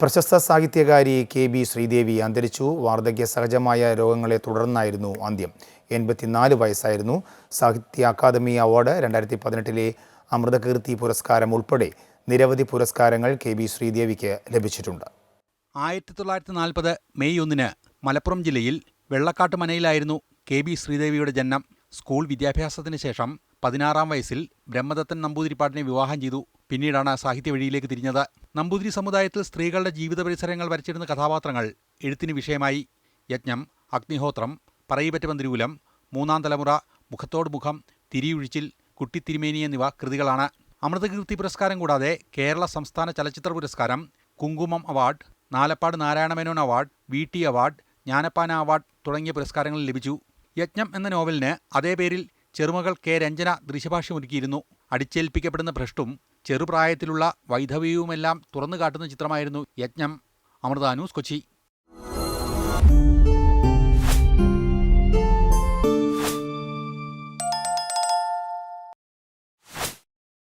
പ്രശസ്ത സാഹിത്യകാരി കെ.ബി. ശ്രീദേവി അന്തരിച്ചു. വാർദ്ധക്യ സഹജമായ രോഗങ്ങളെ തുടർന്നായിരുന്നു അന്ത്യം. 84 വയസ്സായിരുന്നു. സാഹിത്യ അക്കാദമി അവാർഡ്, 2018 അമൃതകീർത്തി പുരസ്കാരം ഉൾപ്പെടെ നിരവധി പുരസ്കാരങ്ങൾ കെ.ബി. ശ്രീദേവിക്ക് ലഭിച്ചിട്ടുണ്ട്. 1940 മെയ് 1 മലപ്പുറം ജില്ലയിൽ വെള്ളക്കാട്ട് മനയിലായിരുന്നു കെ.ബി. ശ്രീദേവിയുടെ ജനനം. സ്കൂൾ വിദ്യാഭ്യാസത്തിന് ശേഷം 16-ാം വയസ്സിൽ ബ്രഹ്മദത്തൻ നമ്പൂതിരിപ്പാടിനെ വിവാഹം ചെയ്തു. പിന്നീടാണ് സാഹിത്യ വഴിയിലേക്ക് തിരിഞ്ഞത്. നമ്പൂതിരി സമുദായത്തിൽ സ്ത്രീകളുടെ ജീവിത പരിസരങ്ങൾ വരച്ചിരുന്ന കഥാപാത്രങ്ങൾ എഴുത്തിന് വിഷയമായി. യജ്ഞം, അഗ്നിഹോത്രം, പറയിപ്പറ്റ പന്തിരൂലം, മൂന്നാം തലമുറ, മുഖത്തോട് മുഖം, തിരിയുഴിച്ചിൽ, കുട്ടിത്തിരുമേനി എന്നിവ കൃതികളാണ്. അമൃതകീർത്തി പുരസ്കാരം കൂടാതെ കേരള സംസ്ഥാന ചലച്ചിത്ര പുരസ്കാരം, Kunkumam award, Nalappat Narayana Menon award, VT. Award, Jnanappana award തുടങ്ങിയ പുരസ്കാരങ്ങൾ ലഭിച്ചു. യജ്ഞം എന്ന നോവലിന് അതേ പേരിൽ ചെറുമകൾ കെ. രഞ്ജന ദൃശ്യഭാഷ്യമൊരുക്കിയിരുന്നു. അടിച്ചേൽപ്പിക്കപ്പെടുന്ന ഭ്രഷ്ടും ചെറുപ്രായത്തിലുള്ള വൈധവ്യവുമെല്ലാം തുറന്നുകാട്ടുന്ന ചിത്രമായിരുന്നു യജ്ഞം. അമൃത ന്യൂസ്, കൊച്ചി.